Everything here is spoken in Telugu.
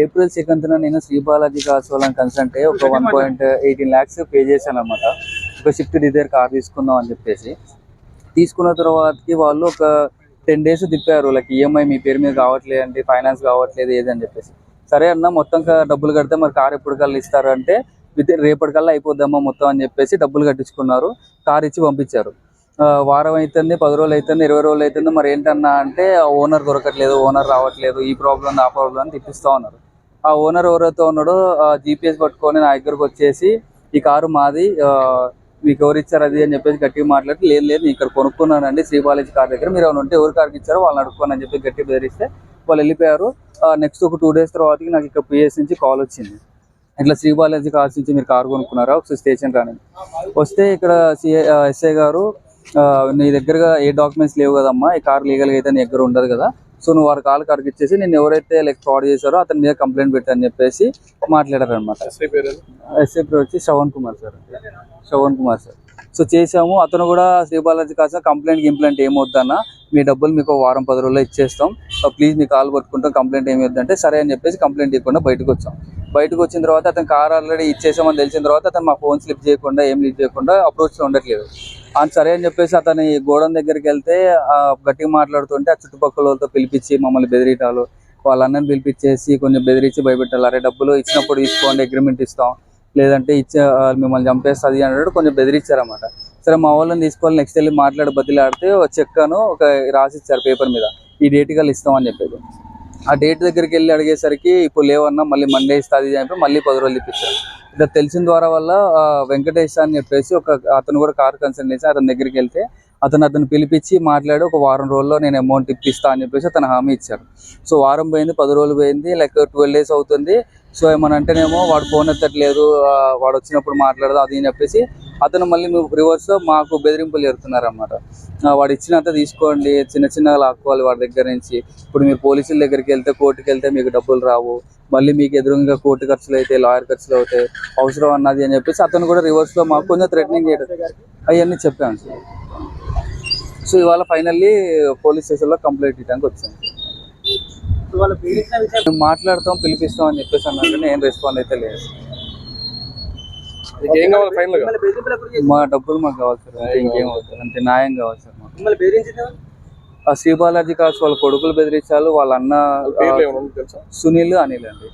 ఏప్రిల్ 2న నేను శ్రీ బాలాజీ కార్స్ వాళ్ళని కన్సల్ట్ అయ్యి ఒక 1.18 lakhs పే చేశాను అనమాట. ఒక షిఫ్ట్ డిజైర్ కార్ తీసుకుందాం అని చెప్పేసి. తీసుకున్న తర్వాతకి వాళ్ళు ఒక 10 days తిప్పారు. లైక్ ఈఎంఐ మీ పేరు మీద కావట్లేదు అండి, ఫైనాన్స్ కావట్లేదు ఏది అని చెప్పేసి. సరే అన్న మొత్తం డబ్బులు కడితే మరి కార్ ఎప్పుడు కల్లా ఇస్తారు అంటే రేపటికల్లా అయిపోద్దమ్మా మొత్తం అని చెప్పేసి డబ్బులు కట్టించుకున్నారు. కార్ ఇచ్చి పంపించారు. వారం అవుతుంది, 10 రోజులు అవుతుంది, 20 రోజులు అవుతుంది. మరి ఏంటన్నా అంటే ఓనర్ దొరకట్లేదు, ఓనర్ రావట్లేదు, ఈ ప్రాబ్లం ఆ ప్రాబ్లం అని తిప్పిస్తూ ఉన్నారు. ఆ ఓనర్ ఎవరైతే ఉన్నాడో జీపీఎస్ పట్టుకొని నా దగ్గరకు వచ్చేసి ఈ కారు మాది, మీకు ఎవరు ఇచ్చారు అది అని చెప్పేసి గట్టిగా మాట్లాడి, లేదు నేను ఇక్కడ కొనుక్కున్నానండి శ్రీ బాలాజీ కార్ దగ్గర, మీరు ఏమైనా ఉంటే ఎవరు కార్కి ఇచ్చారో వాళ్ళని అడుక్కోని అని చెప్పి గట్టి బెదిరిస్తే వాళ్ళు వెళ్ళిపోయారు. నెక్స్ట్ ఒక 2 days తర్వాతకి నాకు ఇక్కడ పిఎస్ నుంచి కాల్ వచ్చింది. ఇట్లా శ్రీ బాలాజీ కార్స్ నుంచి మీరు కారు కొనుక్కున్నారా, ఒకసారి స్టేషన్ రాని వస్తే ఇక్కడ ఎస్ఐ గారు, నీ దగ్గరగా ఏ డాక్యుమెంట్స్ లేవు కదమ్మా, ఈ కార్ లీగల్గా అయితే నీ దగ్గర ఉండదు కదా, సో నువ్వు వారి కారుకి ఇచ్చేసి నేను ఎవరైతే ఫ్రాడ్ చేశారో అతని మీద కంప్లైంట్ పెట్టని చెప్పేసి మాట్లాడారు అనమాట. ఎస్ఐ పేరు వచ్చి శ్రవణ్ కుమార్ సార్. సో చేసాము. అతను కూడా శ్రీ బాలాజీ కార్స్ కంప్లైంట్ ఏమవుద్దన్నా, మీ డబ్బులు మీకు వారం 10 రోజుల్లో ఇచ్చేస్తాం, ప్లీజ్ మీ కాల్ పట్టుకుంటాం, కంప్లైంట్ ఏమవుద్దంటే సరే అని చెప్పేసి కంప్లైంట్ ఇవ్వకుండా బయటకు వచ్చిన తర్వాత అతను కార్ ఆల్రెడీ ఇచ్చేసామని తెలిసిన తర్వాత అతను మా ఫోన్ లిఫ్ట్ చేయకుండా అప్రోచ్లో ఉండట్లేదు. సరే అని చెప్పేసి అతని గోడౌన్ దగ్గరికి వెళ్తే గట్టిగా మాట్లాడుతుంటే ఆ చుట్టుపక్కల వాళ్ళతో పిలిపించి మమ్మల్ని బెదిరిటాలు, వాళ్ళ అన్నని పిలిపించేసి కొంచెం బెదిరించి భయపెట్టాలి. అరే డబ్బులు ఇచ్చినప్పుడు తీసుకోండి, అగ్రిమెంట్ ఇస్తాం, లేదంటే మిమ్మల్ని చంపేస్తుంది అన్నట్టు కొంచెం బెదిరించారన్నమాట. సరే మా వాళ్ళని తీసుకోవాలి, నెక్స్ట్ వెళ్ళి బతిలాడితే చెక్కను ఒక రాసిచ్చారు పేపర్ మీద, ఈ డేట్ కల్లా ఇస్తామని చెప్పేది. ఆ డేట్ దగ్గరికి వెళ్ళి అడిగేసరికి ఇప్పుడు లేవన్నా మళ్ళీ మండే ఇస్తుంది అని చెప్పి మళ్ళీ 10 రోజులు ఇప్పించారు. ఇట్లా తెలిసిన ద్వారా వల్ల వెంకటేష్ అని చెప్పేసి అతను కూడా కార్ కన్సల్ట్ చేసి అతని దగ్గరికి వెళ్తే అతను పిలిపించి మాట్లాడి ఒక వారం రోజుల్లో నేను అమౌంట్ ఇప్పిస్తా అని చెప్పేసి అతను హామీ ఇచ్చారు. సో వారం పోయింది, 10 రోజులు పోయింది, లైక్ 12 days అవుతుంది. సో ఏమనంటేనేమో వాడు ఫోన్ ఎత్తట్లేదు, వాడు వచ్చినప్పుడు మాట్లాడదు అది అని చెప్పేసి అతను మళ్ళీ రివర్స్లో మాకు బెదిరింపులు జరుగుతున్నారన్నమాట. వాడు ఇచ్చినంత తీసుకోండి, చిన్నగా లాక్కోవాలి వాడి దగ్గర నుంచి, ఇప్పుడు మీరు పోలీసుల దగ్గరికి వెళ్తే కోర్టుకి వెళ్తే మీకు డబ్బులు రావు, మళ్ళీ మీకు ఎదురుగా కోర్టు ఖర్చులు అయితే, లాయర్ ఖర్చులు అవుతాయి, అవసరం అన్నది అని చెప్పేసి అతను కూడా రివర్స్లో మాకు కొంచెం థ్రెటనింగ్ చేయడం అవన్నీ చెప్పాను సార్. సో ఇవాళ ఫైనల్లీ పోలీస్ స్టేషన్లో కంప్లైంట్ ఇవ్వడానికి వచ్చాను. మేము మాట్లాడతాం, పిలిపిస్తాం అని చెప్పేసి అన్నారు కానీ ఏం రెస్పాండ్ అయితే లేదు. మా డబ్బులు మాకు కావాలి సార్, ఇంకేం అవుతుంది అంటే న్యాయం కావాలి సార్ మాకు. ఆ శ్రీ బాలాజీ కార్స్ వాళ్ళ కొడుకులు బెదిరించారు, వాళ్ళ అన్న సునీల్ అనిల్ అండి.